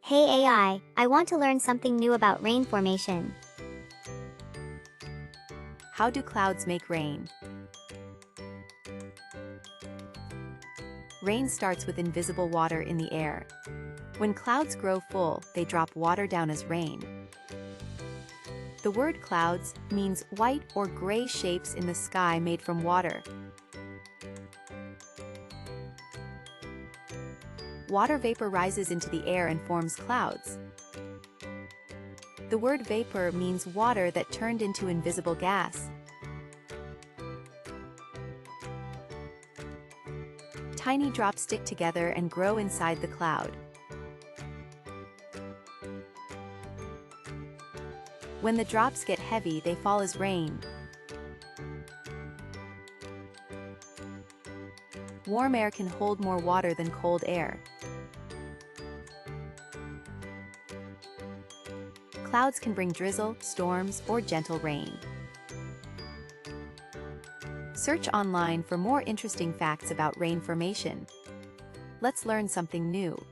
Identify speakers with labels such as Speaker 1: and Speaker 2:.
Speaker 1: Hey AI, I want to learn something new about rain formation.
Speaker 2: How do clouds make rain? Rain starts with invisible water in the air. When clouds grow full, they drop water down as rain. The word clouds means white or gray shapes in the sky made from water. Water vapor rises into the air and forms clouds. The word vapor means water that turned into invisible gas. Tiny drops stick together and grow inside the cloud. When the drops get heavy, they fall as rain. Warm air can hold more water than cold air. Clouds can bring drizzle, storms, or gentle rain. Search online for more interesting facts about rain formation. Let's learn something new.